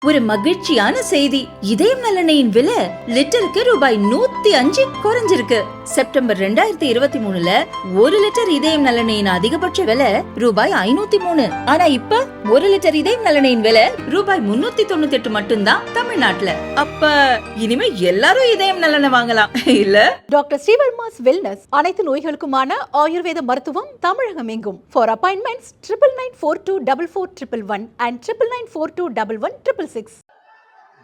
ஒரு மகிழ்ச்சியான செய்தி. இதயம் நல்லெண்ணெயின் விலை லிட்டருக்கு ரூபாய் 105 குறைஞ்சிருக்கு. செப்டம்பர் 2023ல 1 லிட்டர் இதயம் நல்லெண்ணெயின் அதிகபட்ச விலை ரூபாய் 503. ஆனா இப்ப 1 லிட்டர் இதயம் நல்லெண்ணெயின் விலை ரூபாய் 398 மட்டும்தான் தமிழ்நாட்டுல. அப்ப இனிமே எல்லாரும் இதயம் நல்லெண்ணெய் வாங்கலாம் இல்ல? டாக்டர் ஸ்ரீவர்மாஸ் வெல்னஸ் அனைத்து நோய்களுக்குமான ஆயுர்வேத மருத்துவம் தமிழகம் எங்கும். ஃபார் அப்பாயின்மெண்ட்ஸ் 99424411 and 994211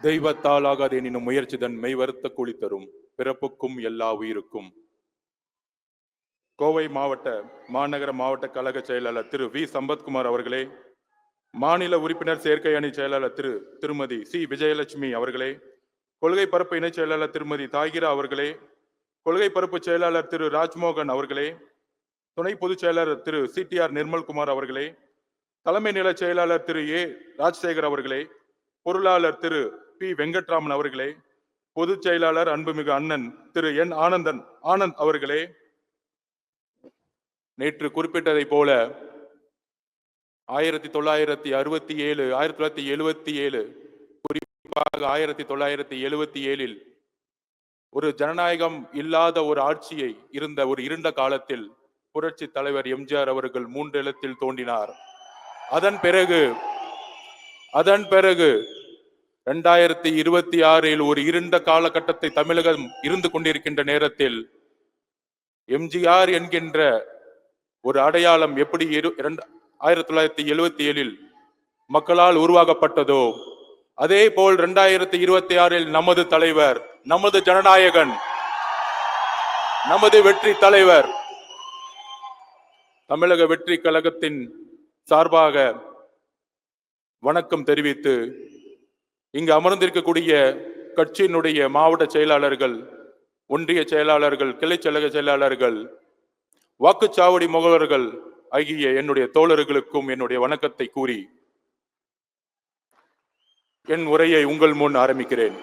தெய்வத்தால் ஆகாது எனினும் முயற்சிதன் மெய் வருத்த கூலி தரும் பிறப்புக்கும் எல்லா உயிருக்கும். கோவை மாநகர மாவட்ட கழக செயலாளர் திரு வி சம்பத்குமார் அவர்களே, மாநில உறுப்பினர் சேர்க்கை அணி செயலாளர் திருமதி சி விஜயலட்சுமி அவர்களே, கொள்கை பரப்பு இணை செயலாளர் திருமதி தாகிரா அவர்களே, கொள்கை பரப்பு செயலாளர் திரு ராஜ்மோகன் அவர்களே, துணை பொதுச் செயலாளர் திரு சிடிஆர் நிர்மல்குமார் அவர்களே, தலைமை நில செயலாளர் திரு ஏ ராஜசேகர் அவர்களே, பொருளாளர் திரு பி வெங்கட்ராமன் அவர்களே, பொதுச் செயலாளர் அன்புமிகு அண்ணன் திரு என் ஆனந்த் அவர்களே, நேற்று குறிப்பிட்டதை போல 1967 1977 குறிப்பாக 1977 ஒரு ஜனநாயகம் இல்லாத ஒரு ஆட்சியை இருந்த ஒரு இருண்ட காலத்தில் புரட்சி தலைவர் எம்ஜிஆர் அவர்கள் 3 இடத்தில் தோன்றினார். அதன் பிறகு 2026 ஒரு இருண்ட காலகட்டத்தை தமிழகம் இருந்து கொண்டிருக்கின்ற நேரத்தில் எம்ஜிஆர் என்கின்ற ஒரு அடையாளம் எப்படி 1977 மக்களால் உருவாக்கப்பட்டதோ அதே போல் 2026 நமது தலைவர், நமது ஜனநாயகன், நமது வெற்றி தலைவர் தமிழக வெற்றி கழகத்தின் சார்பாக வணக்கம் தெரிவித்து இங்கு அமர்ந்திருக்கக்கூடிய கட்சியினுடைய மாவட்ட செயலாளர்கள், ஒன்றிய செயலாளர்கள், கிளைச்சலக செயலாளர்கள், வாக்குச்சாவடி முகவர்கள் ஆகிய என்னுடைய தோழர்களுக்கும் என்னுடைய வணக்கத்தை கூறி என் உரையை உங்கள் முன் ஆரம்பிக்கிறேன்.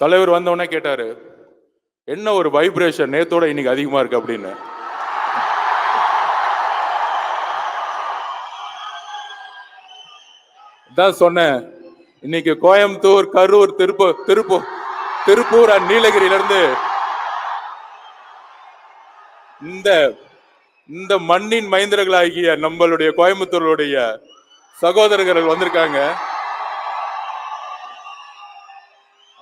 தலைவர் வந்தவொடனே கேட்டாரு, என்ன ஒரு வைப்ரேஷன் நேத்தோட இன்னைக்கு அதிகமா இருக்கு அப்படின்னு. தான் சொன்னேன், இன்னைக்கு கோயம்புத்தூர், கரூர், திருப்பூர் நீலகிரியிலிருந்து இந்த மண்ணின் மைந்தர்களாகிய நம்மளுடைய கோயம்புத்தூருடைய சகோதரர்கள் வந்திருக்காங்க.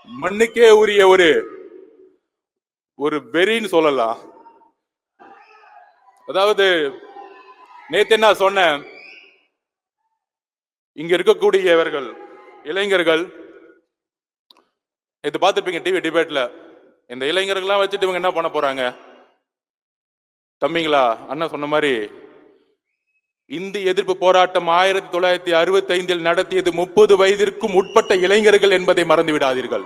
மண்ணுக்கே உரிய ஒரு வெறின்னு சொல்லலாம். அதாவது நேத்து என்ன சொன்னேன், இங்க இருக்கக்கூடியவர்கள் இளைஞர்கள் இது பார்த்துருப்பீங்க டிவி டிபேட்ல. இந்த இளைஞர்கள்லாம் வச்சுட்டு இவங்க என்ன பண்ண போறாங்க தம்பிங்களா? அண்ணா சொன்ன மாதிரி இந்திய எதிர்ப்பு போராட்டம் 1965 நடத்தியது 30 வயதிற்கும் உட்பட்ட இளைஞர்கள் என்பதை மறந்து விடாதீர்கள்.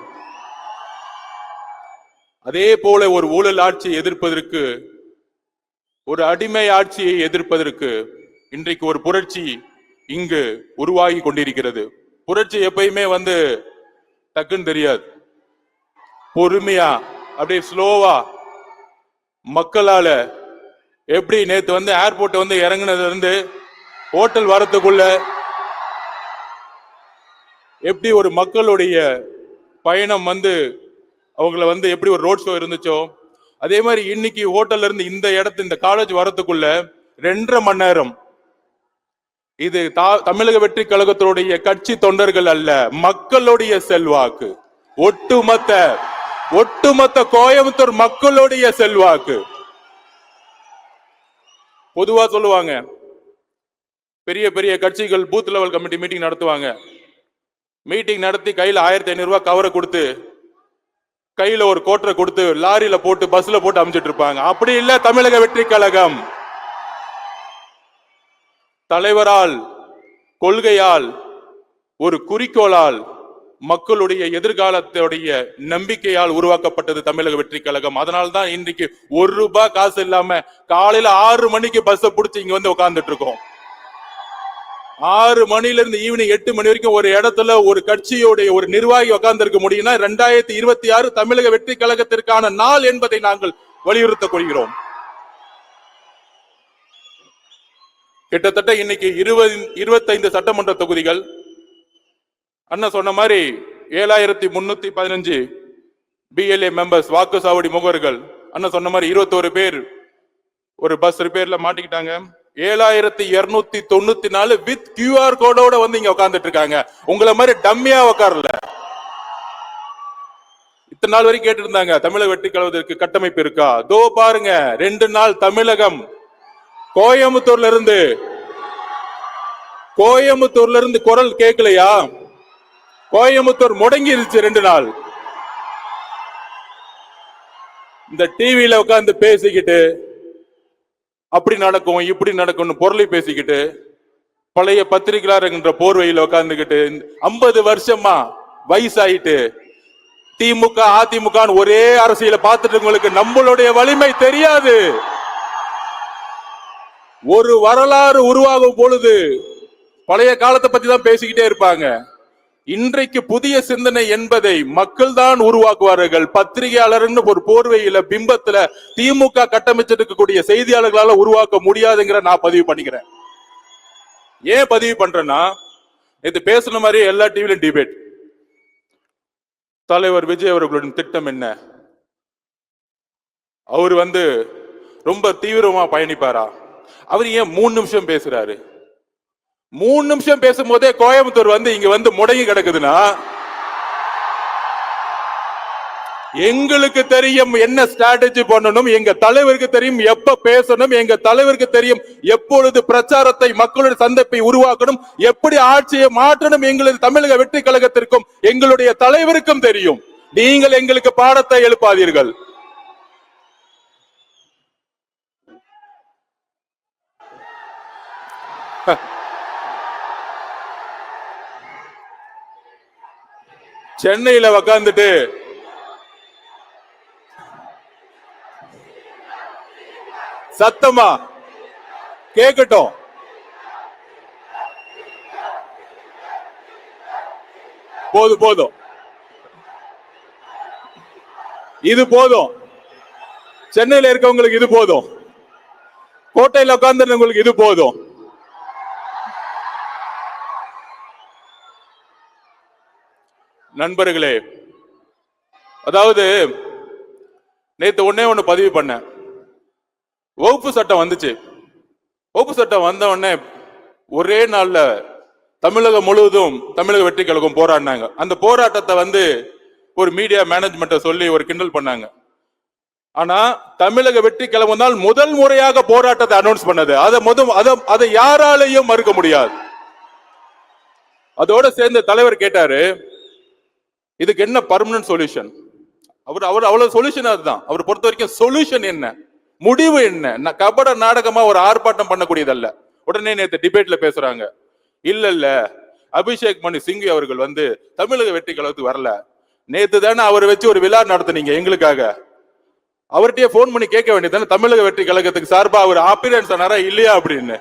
அதே போல ஒரு ஊழல் ஆட்சியை எதிர்ப்பதற்கு, ஒரு அடிமை ஆட்சியை எதிர்ப்பதற்கு இன்றைக்கு ஒரு புரட்சி இங்கு உருவாகி கொண்டிருக்கிறது. புரட்சி எப்பயுமே டக்குன்னு தெரியாது. பொறுமையா அப்படியே ஸ்லோவா மக்களால எப்படி நேத்து ஏர்போர்ட் இறங்குனதுல இருந்து ஹோட்டல் வரத்துக்குள்ள எப்படி ஒரு மக்களுடைய பயணம் அவங்கள எப்படி ஒரு ரோட் ஷோ இருந்துச்சோ அதே மாதிரி இன்னைக்கு ஹோட்டல்ல இருந்து இந்த காலேஜ் வரத்துக்குள்ள 2.5 மணி நேரம். இது தமிழக வெற்றி கழகத்தினுடைய கட்சி தொண்டர்கள் அல்ல, மக்களுடைய செல்வாக்கு, ஒட்டுமொத்த கோயம்புத்தூர் மக்களுடைய செல்வாக்கு. பொதுவா சொல்லுவாங்க, பெரிய பெரிய கட்சிகள் பூத் லெவல் கமிட்டி மீட்டிங் நடத்துவாங்க. மீட்டிங் நடத்தி கையில 1500 ரூபாய் கவரை கொடுத்து, கையில ஒரு கோட்டரை கொடுத்து, லாரியில போட்டு பஸ்ல போட்டு அனுப்பிச்சிட்டு இருப்பாங்க. அப்படி இல்ல தமிழக வெற்றி கழகம். தலைவரால், கொள்கையால், ஒரு குறிக்கோளால், மக்களுடைய எதிர்காலத்துடைய நம்பிக்கையால் உருவாக்கப்பட்டது தமிழக வெற்றி கழகம். அதனால்தான் இன்றைக்கு 1 ரூபாய் காசு இல்லாம காலையில 6 மணிக்கு பஸ் பிடிச்சி இங்க உட்கார்ந்துட்டு இருக்கோம். 6 மணில இருந்து ஈவினிங் 8 மணி வரைக்கும் ஒரு இடத்துல ஒரு கட்சியோடைய ஒரு நிர்வாகி உட்கார்ந்து இருக்க முடியும்னா 2026 தமிழக வெற்றி கழகத்திற்கான நாள் என்பதை நாங்கள் வலியுறுத்தக் கொள்கிறோம். கிட்டத்தட்ட இன்னைக்கு 25 சட்டமன்ற தொகுதிகள், அண்ணன் சொன்ன மாதிரி 7315 BLA மெம்பர்ஸ் வாக்கு சாவடி முகவர்கள். அண்ணன் சொன்ன மாதிரி 21 பேர் ஒரு பஸ் ரிப்பேர்ல மாட்டிக்கிட்டாங்க. 7294 வித் QR கோடோட வந்து இங்க உட்கார்ந்துட்டு இருக்காங்க. உங்களை மாதிரி டம்மியா உட்காரல. இத்தனை நாள் வரைக்கும் கேட்டு இருந்தாங்க தமிழக வெற்றி கழகத்திற்கு கட்டமைப்பு இருக்கா? தோ பாருங்க, 2 நாள் தமிழகம் கோயம்புத்தூர்ல இருந்து குரல் கேட்கலையா? கோயம்புத்தூர் முடங்கிருச்சு 2 நாள். இந்த டிவியில உட்கார்ந்து பேசிக்கிட்டு அப்படி நடக்கும் இப்படி நடக்கும் பொருளை பேசிக்கிட்டு பழைய பத்திரிகையாளர் என்ற போர்வையில் உட்கார்ந்துகிட்டு 50 வருஷமா வயசாயிட்டு திமுக அதிமுக ஒரே அரசியல பார்த்துட்டு உங்களுக்கு நம்மளுடைய வலிமை தெரியாது. ஒரு வரலாறு உருவாகும் பொழுது பழைய காலத்தை பத்தி தான் பேசிக்கிட்டே இருப்பாங்க. இன்றைக்கு புதிய சிந்தனை என்பதை மக்கள் தான் உருவாக்குவார்கள். பத்திரிகையாளர் ஒரு போர்வையில பிம்பத்துல திமுக கட்டமைச்சிருக்கக்கூடிய செய்தியாளர்களால உருவாக்க முடியாதுங்கிற நான் பதிவு பண்ணிக்கிறேன். ஏன் பதிவு பண்றேன்னா, இது பேசுன மாதிரி எல்லா டிவிலையும் டிபேட். தலைவர் விஜய் அவர்களுடைய திட்டம் என்ன? அவர் ரொம்ப தீவிரமா பயணிப்பாரா? அவர் ஏன் 3 நிமிஷம் பேசுறாரு? 3 நிமிஷம் பேசும்போதே கோயம்புத்தூர் இங்க முடங்கி கிடக்குதுன்னா, எங்களுக்கு தெரியும் என்ன ஸ்ட்ராட்டஜி பண்ணணும், எங்க தலைவருக்கு தெரியும் எப்ப பேசணும், எங்க தலைவருக்கு தெரியும் எப்பொழுது பிரச்சாரத்தை மக்களுடைய சந்திப்பை உருவாக்கணும், எப்படி ஆட்சியை மாற்றணும். எங்களது தமிழக வெற்றி கழகத்திற்கும் எங்களுடைய தலைவருக்கும் தெரியும். நீங்கள் எங்களுக்கு பாடத்தை எழுப்பாதீர்கள். சென்னையில உக்காந்துட்டு சத்தமா கேட்கட்டும். போதும், இது போதும். சென்னையில இருக்கவங்களுக்கு இது போதும். கோட்டையில உட்கார்ந்து இது போதும். நண்பர்களே, அதாவது நேத்து ஒண்ணு பதிவு பண்ண, வகுப்பு சட்டம் வந்துச்சு. வகுப்பு சட்டம் வந்த உடனே ஒரே நாள்ல தமிழகம் முழுவதும் தமிழக வெற்றி கழகம் போராடினாங்க. அந்த போராட்டத்தை ஒரு மீடியா மேனேஜ்மெண்ட்டை சொல்லி ஒரு கிண்டல் பண்ணாங்க. ஆனா தமிழக வெற்றி கழகம் தான் முதல் முறையாக போராட்டத்தை அனௌன்ஸ் பண்ணது. அதை யாராலையும் மறுக்க முடியாது. அதோட சேர்ந்து தலைவர் கேட்டாரு, இதுக்கு என்ன பர்மனன்ட் சொல்யூஷன்? அவர் அவ்வளவு சொல்யூஷன் அதுதான். அவர் பொறுத்த வரைக்கும் சொல்யூஷன் என்ன, முடிவு என்ன? கபட நாடகமா ஒரு ஆர்ப்பாட்டம் பண்ணக்கூடியதல்ல. உடனே நேற்று டிபேட்ல பேசுறாங்க, இல்ல அபிஷேக் மனு சிங்வி அவர்கள் தமிழக வெற்றி கழகத்துக்கு வரல. நேத்து தானே அவர் வச்சு ஒரு விழா நடத்துனீங்க எங்களுக்காக. அவர்கிட்டயே போன் பண்ணி கேட்க வேண்டியதானே, தமிழக வெற்றி கழகத்துக்கு சார்பா அவர் ஆப்பியரன்ஸ் ஆனாரா இல்லையா அப்படின்னு.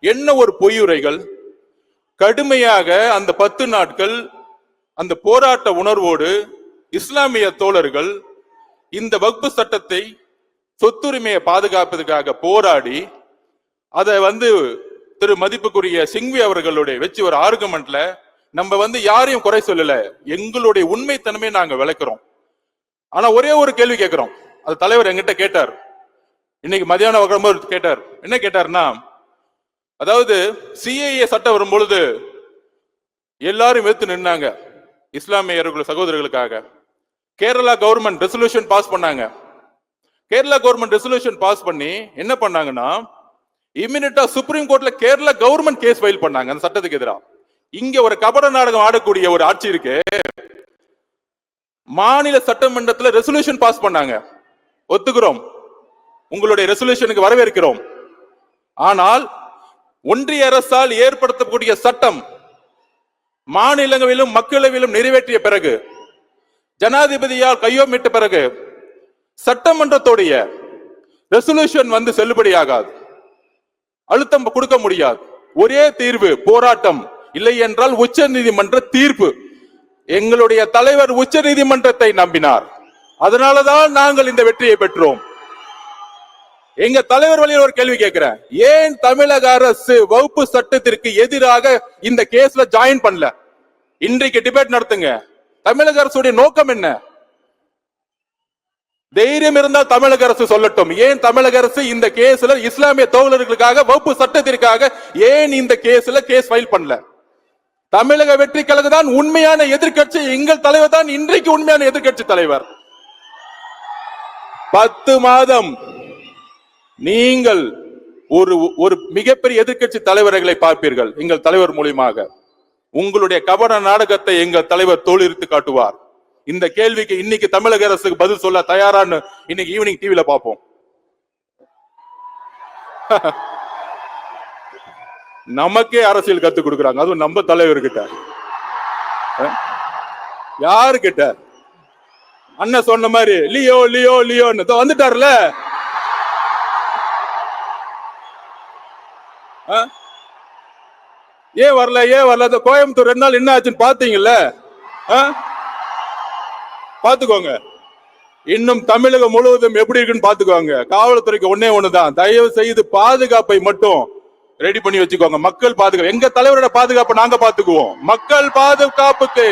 என்ன ஒரு பொய்யுரைகள்! கடுமையாக அந்த 10 நாட்கள் அந்த போராட்ட உணர்வோடு இஸ்லாமிய தோழர்கள் இந்த வக்ஃப் சட்டத்தை சொத்துரிமையை பாதுகாப்பதற்காக போராடி அதை திரு மதிப்புக்குரிய சிங்வி அவர்களுடைய வச்சு ஒரு ஆர்குமெண்ட்ல நம்ம யாரையும் குறை சொல்லல, எங்களுடைய உண்மைத்தன்மையை நாங்க விளக்குறோம். ஆனா ஒரே ஒரு கேள்வி கேட்கிறோம். அது தலைவர் எங்கிட்ட கேட்டார் இன்னைக்கு மதியானம் கேட்டார். என்ன கேட்டார்னா, அதாவது சிஏஏ சட்டம் வரும்பொழுது எல்லாரும் எடுத்து நின்னாங்க இஸ்லாமியர்கள் சகோதரர்களுக்காக. கேரளா கவர்மெண்ட் ரெசல்யூஷன் பாஸ் பண்ணாங்க. கேரளா கவர்மெண்ட் ரெசல்யூஷன் பாஸ் பண்ணி என்ன பண்ணாங்கன்னா, இமிடியேட்டா சுப்ரீம் கோர்ட்ல கேரளா கவர்மெண்ட் கேஸ் ஃபைல் பண்ணாங்க அந்த சட்டத்துக்கு எதிராக. இங்க ஒரு கபட நாடகம் ஆடக்கூடிய ஒரு ஆட்சி இருக்கு. மாநில சட்டமன்றத்தில் ரெசல்யூஷன் பாஸ் பண்ணாங்க, ஒத்துக்கிறோம், உங்களுடைய ரெசல்யூஷனுக்கு வரவேற்கிறோம். ஆனால் ஒன்றிய அரசால் ஏற்படுத்தக்கூடிய சட்டம் மாநிலங்களிலும் மக்களவையிலும் நிறைவேற்றிய பிறகு, ஜனாதிபதியால் கையொமிட்ட பிறகு சட்டமன்றத்துடைய ரெசல்யூஷன் செல்லுபடியாகாது, அழுத்தம் கொடுக்க முடியாது. ஒரே தீர்வு போராட்டம், இல்லை என்றால் உச்ச நீதிமன்ற தீர்ப்பு. எங்களுடைய தலைவர் உச்ச நீதிமன்றத்தை நம்பினார். அதனாலதான் நாங்கள் இந்த வெற்றியை பெற்றோம். எங்க தலைவர் வழியில் ஒரு கேள்வி கேட்கிறேன், ஏன் தமிழக அரசு வகுப்பு சட்டத்திற்கு எதிராக இந்த கேஸ்ல ஜாயின் பண்ணல? இன்றைக்கு டிபேட் நடத்துங்க. தமிழக அரசுடைய நோக்கம் என்ன? தைரியம் இருந்தால் தமிழக அரசு சொல்லட்டும். ஏன் தமிழக அரசு இந்த கேஸ்ல இஸ்லாமிய தோழர்களுக்காக வகுப்பு சட்டத்திற்காக ஏன் இந்த கேஸ்ல கேஸ் ஃபைல் பண்ணல? தமிழக வெற்றி கழகம் தான் உண்மையான எதிர்க்கட்சி. எங்கள் தலைவர் தான் இன்றைக்கு உண்மையான எதிர்க்கட்சி தலைவர். 10 மாதம் நீங்கள் ஒரு மிகப்பெரிய எதிர்க்கட்சி தலைவர்களை பார்ப்பீர்கள். எங்கள் தலைவர் மூலியமாக உங்களுடைய கபட நாடகத்தை எங்கள் தலைவர் தோலுரித்து காட்டுவார். இந்த கேள்விக்கு இன்னைக்கு தமிழக அரசுக்கு பதில் சொல்ல தயாரான்னு இன்னைக்கு ஈவினிங் டிவில பார்ப்போம். நமக்கே அரசியல் கத்து கொடுக்குறாங்க, அதுவும் நம்ம தலைவர்கிட்ட. யாருக்கிட்ட? அண்ணன் சொன்ன மாதிரி லியோ லியோ லியோன்னு வந்துட்டார்ல. ஏன் வரல? கோயம்புத்தூர் 2 நாள் என்ன ஆச்சுன்னு பாத்தீங்கல்ல? பாத்துக்கோங்க. இன்னும் தமிழகம் முழுவதும் எப்படி இருக்குன்னு பாத்துக்கோங்க. காவல்துறைக்கு ஒண்ணுதான், தயவு செய்து பாதுகாப்பை மட்டும் ரெடி பண்ணி வச்சுக்கோங்க. மக்கள் பாதுகாப்பு, எங்க தலைவரோட பாதுகாப்பை நாங்க பாத்துக்குவோம். மக்கள் பாதுகாப்புக்கு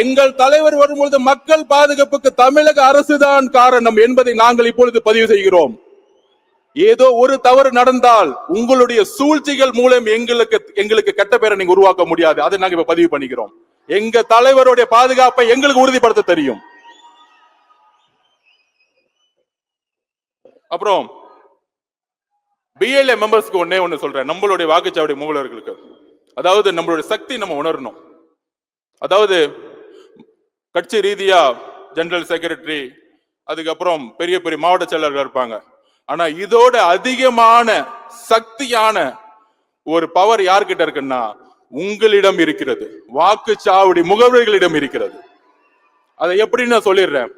எங்கள் தலைவர் வரும்பொழுது மக்கள் பாதுகாப்புக்கு தமிழக அரசுதான் காரணம் என்பதை நாங்கள் இப்பொழுது பதிவு செய்கிறோம். ஏதோ ஒரு தவறு நடந்தால் உங்களுடைய சூழ்ச்சிகள் மூலம் எங்களுக்கு கெட்ட பேரை நீங்க உருவாக்க முடியாது. அதை நாங்க இப்ப பதிவு பண்ணிக்கிறோம். எங்க தலைவருடைய பாதுகாப்பை எங்களுக்கு உறுதிப்படுத்த தெரியும். அப்புறம் பிஎல்ஏ மெம்பர்ஸ்க்கு ஒண்ணு சொல்றேன். நம்மளுடைய வாக்குச்சாவடி முகவர்களுக்கு, அதாவது நம்மளுடைய சக்தி நம்ம உணரணும். அதாவது கட்சி ரீதியா ஜெனரல் செக்ரட்டரி, அதுக்கப்புறம் பெரிய பெரிய மாவட்ட செயலர்கள் இருப்பாங்க. ஆனா இதோட அதிகமான சக்தியான ஒரு பவர் யார்கிட்ட இருக்குன்னா உங்களிடம் இருக்கிறது. வாக்குச்சாவடி முகவர்களிடம் இருக்கிறது. அதை எப்படி நான் சொல்லிடுறேன்.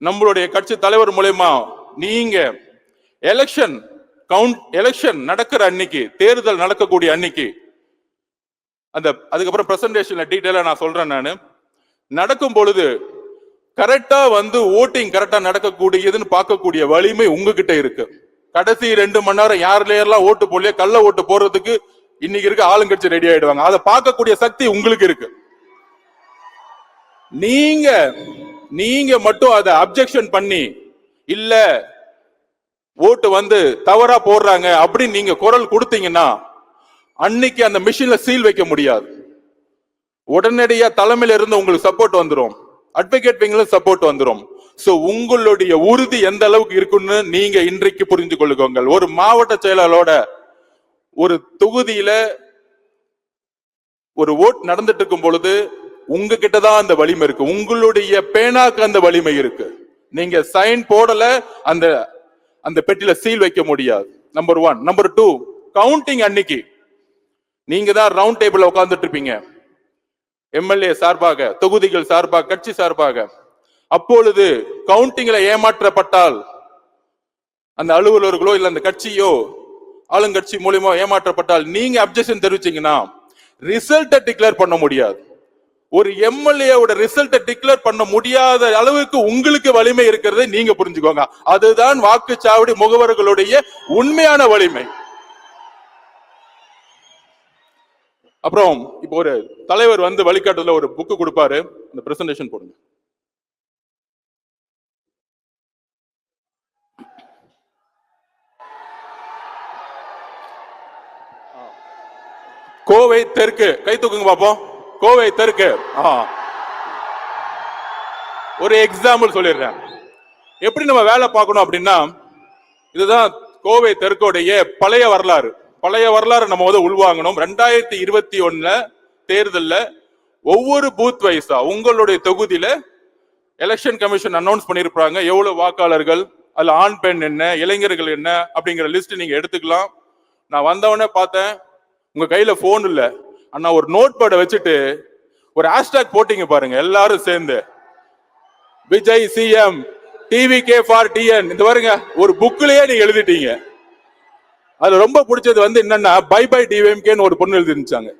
நம்மளுடைய கட்சி தலைவர் மூலமா நீங்க எலெக்ஷன் நடக்கிற அன்னைக்கு, தேர்தல் நடக்கக்கூடிய அன்னைக்கு, அதுக்கப்புறம் பிரசன்டேஷன்ல டீடைலா நான் சொல்றேன். நான் நடக்கும் பொழுது கரெக்டா ஓட்டிங் கரெக்டா நடக்கக்கூடியதுன்னு பார்க்கக்கூடிய வலிமை உங்ககிட்ட இருக்கு. கடைசி 2 மணி நேரம் யாரெல்லாம் ஓட்டு போடலையோ கள்ள ஓட்டு போறதுக்கு இன்னைக்கு இருக்க ஆளுங்கட்சி ரெடி ஆயிடுவாங்க. அதை பார்க்கக்கூடிய சக்தி உங்களுக்கு இருக்கு. நீங்க மட்டும் அதை அப்ஜெக்ஷன் பண்ணி இல்ல ஓட்டு தவறா போடுறாங்க அப்படின்னு நீங்க குரல் கொடுத்தீங்கன்னா அன்னைக்கு அந்த மிஷின்ல சீல் வைக்க முடியாது. உடனடியா தலைமையில இருந்து உங்களுக்கு சப்போர்ட் வந்துரும், அட்வொகேட் விங்ல சப்போர்ட் வந்துரும். சோ உங்களுடைய உறுதி எந்த அளவுக்கு இருக்குன்னு நீங்க இன்றைக்கு புரிந்து கொள்ளுங்க. ஒரு மாவட்ட செயலாளரோட ஒரு தொகுதியில ஒரு ஓட் நடந்துட்டு இருக்கும் பொழுது உங்ககிட்ட தான் அந்த வலிமை இருக்கு. உங்களுடைய பேனாக்கு அந்த வலிமை இருக்கு. நீங்க சைன் போடல, அந்த பெட்டியில சீல் வைக்க முடியாது. நம்பர் 1. நம்பர் 2, கவுண்டிங் அன்னைக்கு நீங்க தான் ரவுண்ட் டேபிள்ல உட்கார்ந்துட்டு இருப்பீங்க, எம்எல்ஏ சார்பாக, தொகுதிகள் சார்பாக, கட்சி சார்பாக. அப்பொழுது கவுண்டிங்ல ஏமாற்றப்பட்டால் அந்த அலுவலர்களோ இல்ல அந்த கட்சியோ ஆளுங்கட்சி மூலமா ஏமாற்றப்பட்டால் நீங்க அப்ஜெக்ஷன் தெரிவிச்சீங்கன்னா ரிசல்ட்டை டிக்ளேர் பண்ண முடியாது. ஒரு எம்எல்ஏவோட ரிசல்ட்டை டிக்ளேர் பண்ண முடியாத அளவுக்கு உங்களுக்கு வலிமை இருக்கிறதை நீங்க புரிஞ்சுக்கோங்க. அதுதான் வாக்குச்சாவடி முகவர்களுடைய உண்மையான வலிமை. அப்புறம் இப்போ ஒரு தலைவர் வழிகாட்டுதல ஒரு புக்கு கொடுப்பாரு, அந்த பிரசன்டேஷன் போடுங்க. கோவை தெற்கு, கை தூக்குங்க பாப்போம். கோவை தெற்கு. ஒரு எக்ஸாம்பிள் சொல்லிடுறேன் எப்படி நம்ம வேலை பார்க்கணும் அப்படின்னா, இதுதான் கோவை தெற்குடைய பழைய வரலாறு நம்ம உள்வாங்கணும். 2021 தேர்தல்ல ஒவ்வொரு பூத் வைஸா உங்களுடைய தொகுதியில எலெக்ஷன் கமிஷன் அனௌன்ஸ் பண்ணிருப்பாங்க எவ்வளவு வாக்காளர்கள், அதுல ஆண் பெண் என்ன, இளைஞர்கள் என்ன அப்படிங்கிற லிஸ்ட் நீங்க எடுத்துக்கலாம். நான் வந்தவொடனே பார்த்தேன் உங்க கையில போன் இல்ல, அண்ணா ஒரு நோட் பேட வச்சுட்டு ஒரு ஹேஷ்டாக் போட்டீங்க பாருங்க, எல்லாரும் சேர்ந்து Vijay CM TVK for TN இந்த பாருங்க ஒரு புக்லயே நீங்க எழுதிட்டீங்க. அது ரொம்ப பிடிச்சது என்னன்னா பை பை டிவிஎம்கேன்னு ஒரு பொண்ணு எழுதிருந்துச்சாங்க,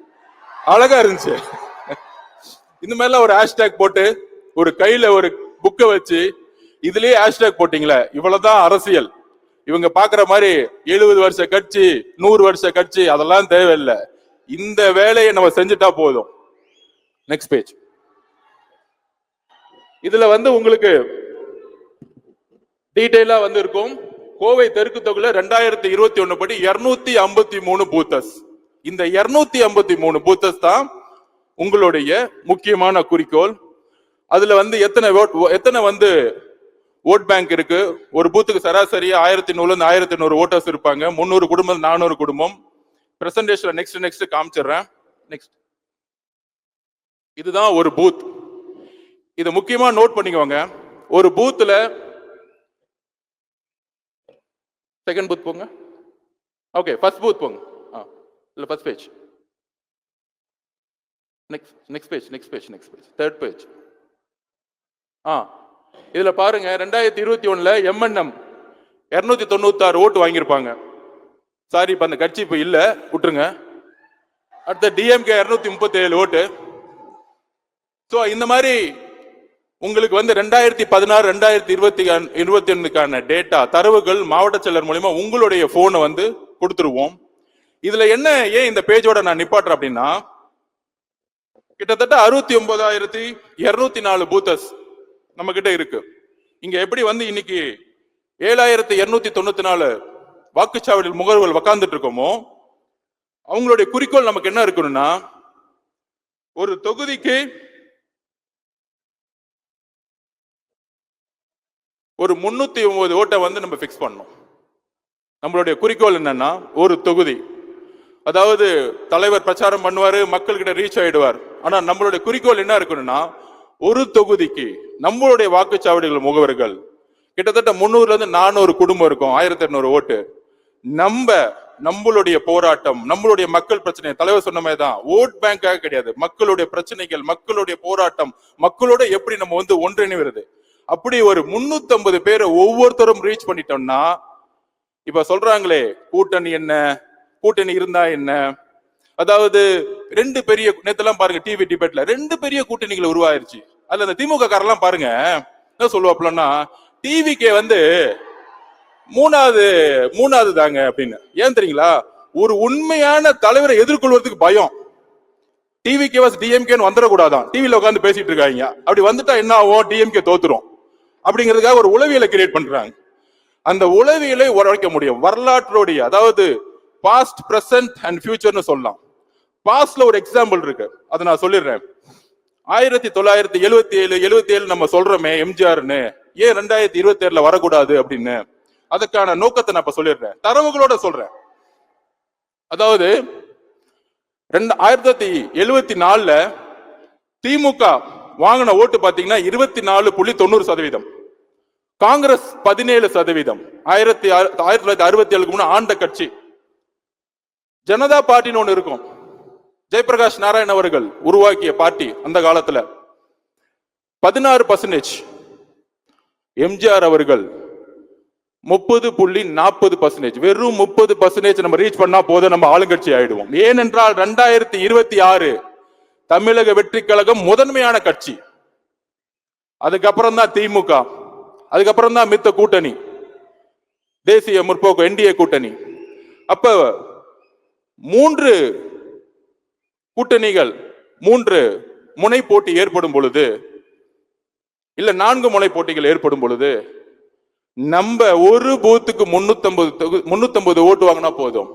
அழகா இருந்துச்சு. இந்த மாதிரிலாம் ஒரு ஹேஷ்டாக் போட்டு ஒரு கையில ஒரு புக்கை வச்சு இதுலயே ஹேஷ்டாக் போட்டீங்களே, இவ்வளவுதான் அரசியல். இவங்க பாக்குற மாதிரி 70 வருஷ கட்சி 100 வருஷ கட்சி அதெல்லாம் தேவையில்லை. இந்த வேலையை நம்ம செஞ்சுட்டா போதும். Next page. இதுல உங்களுக்கு டீடைலா இருக்கும். கோவை தெற்கு தொகுதியில 2021 படி 253 பூத்தஸ். இந்த 253 பூத்தஸ் தான் உங்களுடைய முக்கியமான குறிக்கோள். அதுல எத்தனை ஓட் பேங்க் இருக்கு. ஒரு பூத்துக்கு சராசரியா 1100 1100 ஓட்டர்ஸ் இருப்பாங்க. 300 குடும்பம் 400 குடும்பம். பிரசன்டேஷன்ல நெக்ஸ்ட் காமிச்சிடுறேன். நெக்ஸ்ட். இதுதான் ஒரு பூத். இதை முக்கியமா நோட் பண்ணிக்கோங்க. ஒரு பூத்துல செகண்ட் பூத் போங்க. ஓகே, ஃபர்ஸ்ட் பூத் போங்க. இல்ல first page. Next page. Third page. இதுல பாருங்க 2021ல எம்என்எம் 296 ஓட்டு வாங்கியிருப்பாங்க. சாரி, இப்ப அந்த கட்சி இப்ப இல்ல, விட்டுருங்க. அடுத்த டிஎம்கே 237 ஓட்டு. சோ இந்த மாதிரி உங்களுக்கு 2016 2021க்கான டேட்டா தரவுகள் மாவட்ட செயலர் மூலமா உங்களுடைய போனை கொடுத்துருவோம். இதுல ஏன் இந்த பேஜோட நான் நிப்பாட்டுறேன் அப்படின்னா, கிட்டத்தட்ட 69,204 பூத்தஸ் நம்ம கிட்ட இருக்கு. இங்க எப்படி இன்னைக்கு 7,294 வாக்குச்சாவடியில் முகவர்கள் உட்கார்ந்துட்டு இருக்கோமோ, அவங்களுடைய குறிக்கோள் நமக்கு என்ன இருக்கணும்னா, ஒரு தொகுதிக்கு ஒரு 309 ஓட்டை நம்ம பிக்ஸ் பண்ணணும். நம்மளுடைய குறிக்கோள் என்னன்னா, ஒரு தொகுதி, அதாவது தலைவர் பிரச்சாரம் பண்ணுவாரு, மக்கள்கிட்ட ரீச் ஆயிடுவார். ஆனா நம்மளுடைய குறிக்கோள் என்ன இருக்கணும்னா, ஒரு தொகுதிக்கு நம்மளுடைய வாக்குச்சாவடிகள் முகவர்கள் கிட்டத்தட்ட 300 இருந்து 400 குடும்பம் இருக்கும். 1200 ஓட்டு. நம்மளுடைய போராட்டம், நம்மளுடைய மக்கள் பிரச்சனை, தலைவர் சொன்ன மாதிரி தான், ஓட் பேங்காக கிடையாது. மக்களுடைய பிரச்சனைகள், மக்களுடைய போராட்டம், மக்களோட எப்படி நம்ம ஒன்றிணைவது, அப்படி ஒரு 350 பேரை ஒவ்வொருத்தரும் ரீச் பண்ணிட்டோம்னா, இப்ப சொல்றாங்களே கூட்டணி என்ன, கூட்டணி இருந்தா என்ன, அதாவது ரெண்டு பெரிய, நேத்தெல்லாம் பாருங்க டிவி டிபேட்ல 2 பெரிய கூட்டணிகள் உருவாயிருச்சு. அதுல அந்த திமுக காரெல்லாம் பாருங்க என்ன சொல்லுவாப்லன்னா, டிவிக்கே மூணாவது தாங்க அப்படின்னு. ஏன் தெரியுங்களா? ஒரு உண்மையான தலைவரை எதிர்கொள்வதற்கு பயம். டிவிகே டிஎம்கேன்னு வந்துடக்கூடாதான். டிவில உட்காந்து பேசிட்டு இருக்காங்க. அப்படி வந்துட்டா என்ன ஆகும்? டிஎம்கே தோத்துரும் அப்படிங்கிறதுக்காக ஒரு உளவியலை கிரியேட் பண்றாங்க. அந்த உளவியலை உரைக்க முடியும். வரலாற்றுடைய, அதாவது பாஸ்ட், பிரசன்ட் அண்ட் ஃபியூச்சர்னு சொல்லலாம். பாஸ்ட்ல ஒரு எக்ஸாம்பிள் இருக்கு, அதை நான் சொல்லிடுறேன். 1977 நம்ம சொல்றோமே எம்ஜிஆர்னு, ஏன் 2027 வரக்கூடாது அப்படின்னு, அதுக்கான நோக்கத்தை நான் இப்ப சொல்லிடுறேன், தரவுகளோட சொல்றேன். அதாவது 1974 திமுக வாங்கின ஓட்டு பாத்தீங்கன்னா 24.90%, காங்கிரஸ் 17%. 1967 முன்னாடி ஆண்ட கட்சி ஜனதா பார்ட்டின்னு ஒண்ணு இருக்கும். ஜெயபிரகாஷ் நாராயண் அவர்கள் உருவாக்கிய பார்ட்டி. அந்த காலத்துல 16%. எம்ஜிஆர் அவர்கள் 30.40%. வெறும் 30% நம்ம ரீச் பண்ணா போதும், நம்ம ஆளுங்கட்சி ஆயிடுவோம். ஏனென்றால் 2026 தமிழக வெற்றி கழகம் முதன்மையான கட்சி. அதுக்கப்புறம் தான் திமுக, அதுக்கப்புறம் தான் மித்த கூட்டணி, தேசிய முற்போக்கு என்டிஏ கூட்டணி. அப்ப 3 கூட்டணிகள், 3 முனை போட்டி ஏற்படும் பொழுது, இல்ல 4 முனை போட்டிகள் ஏற்படும் பொழுது, நம்ம ஒரு பூத்துக்கு 350 ஓட்டு வாங்கினா போதும்,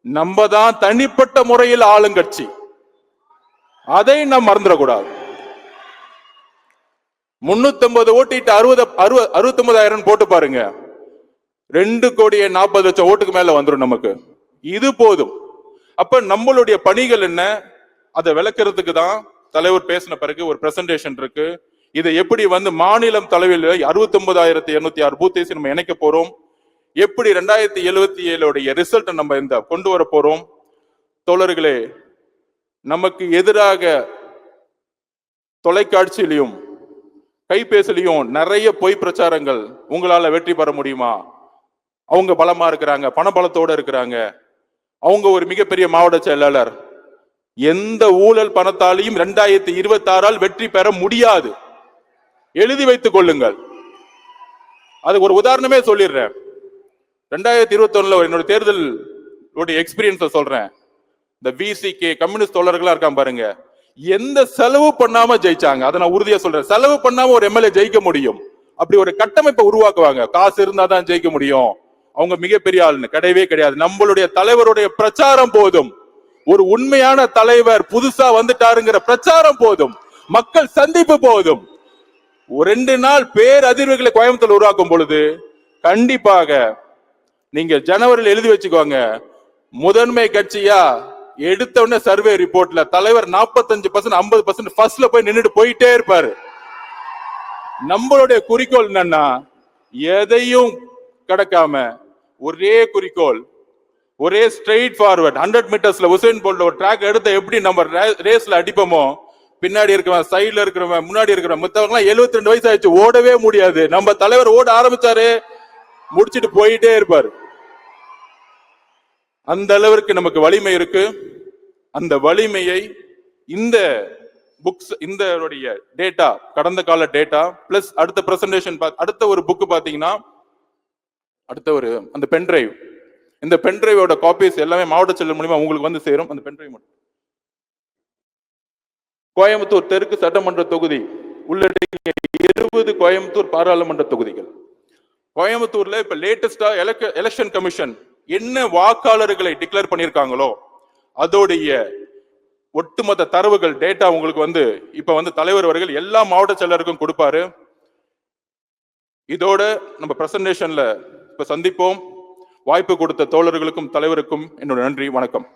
நம்ம தான் தனிப்பட்ட முறையில் ஆளுங்கட்சி. அதை நாம் மறந்துடக்கூடாது. 350 ஓட்டிட்டு 69,000 போட்டு பாருங்க, 2,40,00,000 ஓட்டுக்கு மேல வந்துடும் நமக்கு. இது போதும். அப்ப நம்மளுடைய பணிகள் என்ன, அதை விளக்குறதுக்கு தான் தலைவர் பேசின பிறகு ஒரு பிரசன்டேஷன் இருக்கு. இதை எப்படி மாநிலம் தலைவில் 69,206 பூத்தை நம்ம இணைக்க போறோம், எப்படி 2077 ரிசல்ட் நம்ம கொண்டு வர போறோம். தோழர்களே, நமக்கு எதிராக தொலைக்காட்சியிலையும் கைபேசிலையும் நிறைய பொய் பிரச்சாரங்கள். உங்களால வெற்றி பெற முடியுமா? அவங்க பலமா இருக்கிறாங்க, பணபலத்தோட இருக்கிறாங்க, அவங்க ஒரு மிகப்பெரிய மாவட்ட செயலாளர். எந்த ஊழல் பணத்தாலையும் 2026 வெற்றி பெற முடியாது. எழுதி வைத்துக் கொள்ளுங்கள். அதுக்கு ஒரு உதாரணமே சொல்லிடுறேன். 2021 என்னோட தேர்தல் எக்ஸ்பீரியன்ஸ் சொல்றேன். இந்த விசிகே கம்யூனிஸ்ட் தோழர்களா இருக்கான் பாருங்க, எந்த செலவு பண்ணாம ஜெயிச்சாங்க. அதை நான் உறுதியா சொல்றேன். செலவு பண்ணாம ஒரு எம்எல்ஏ ஜெயிக்க முடியும். அப்படி ஒரு கட்டமைப்பை உருவாக்குவாங்க. காசு இருந்தாதான் ஜெயிக்க முடியும், அவங்க மிகப்பெரிய ஆளுன்னு கிடையவே கிடையாது. நம்மளுடைய தலைவருடைய பிரச்சாரம் போதும். ஒரு உண்மையான தலைவர் புதுசா வந்துட்டாருங்கிற பிரச்சாரம் போதும், மக்கள் சந்திப்பு போதும். ஒரு 2 நாள் பேரதிர்வுகளை கோயம்புத்தூர் உருவாக்கும் பொழுது கண்டிப்பாக நீங்க ஜனவரியில் எழுதி வச்சுக்கோங்க, முதன்மை கட்சியா எடுத்த உடனே சர்வே ரிப்போர்ட்ல தலைவர் 45% 50% ஃபர்ஸ்ட்ல போய் நின்னுட்டு போயிட்டே இருப்பாரு. நம்மளுடைய குறிக்கோள் என்னன்னா, எதையும் கடக்காம ஒரே குறிக்கோள், ஒரே ஸ்ட்ரெயிட் ஃபார்வர்ட். 100 மீட்டர்ஸ்ல உசேன் போல்ட் ஒரு ட்ராக் எடுத்த எப்படி நம்ம ரேஸ்ல அடிப்போமோ, பின்னாடி இருக்கிறவன், சைடுல இருக்கிறவன், முன்னாடி இருக்கிறவன், மத்தவங்க 72 வயசு ஆயிடுச்சு, ஓடவே முடியாது. நம்ம தலைவர் ஓட ஆரம்பிச்சாரு, முடிச்சிட்டு போயிட்டே இருப்பாரு. அந்த அளவிற்கு நமக்கு வலிமை இருக்கு. அந்த வலிமையை இந்த புக்ஸ், இந்த டேட்டா, கடந்த கால டேட்டா பிளஸ் அடுத்த பிரசன்டேஷன், அடுத்த ஒரு புக் பாத்தீங்கன்னா, அடுத்த ஒரு அந்த பென்டிரைவ், இந்த பென்டிரைவோட காப்பீஸ் எல்லாமே மாவட்ட செயலர் மூலமா உங்களுக்கு வந்து சேரும். அந்த பென்டிரைவ் மட்டும் கோயம்புத்தூர் தெற்கு சட்டமன்ற தொகுதி உள்ளடங்கிய 20 கோயம்புத்தூர் பாராளுமன்ற தொகுதிகள். கோயம்புத்தூர்ல இப்ப லேட்டஸ்டா எலெக்ஷன் கமிஷன் என்ன வாக்காளர்களை டிக்ளேர் பண்ணிருக்காங்களோ அதோடைய ஒட்டுமொத்த தரவுகள் டேட்டா உங்களுக்கு வந்து இப்ப வந்து தலைவர் அவர்கள் எல்லா மாவட்ட செயலருக்கும் கொடுப்பாரு. இதோட நம்ம பிரசன்டேஷன்ல இப்ப சந்திப்போம். வாய்ப்பு கொடுத்த தோழர்களுக்கும் தலைவருக்கும் என்னோட நன்றி, வணக்கம்.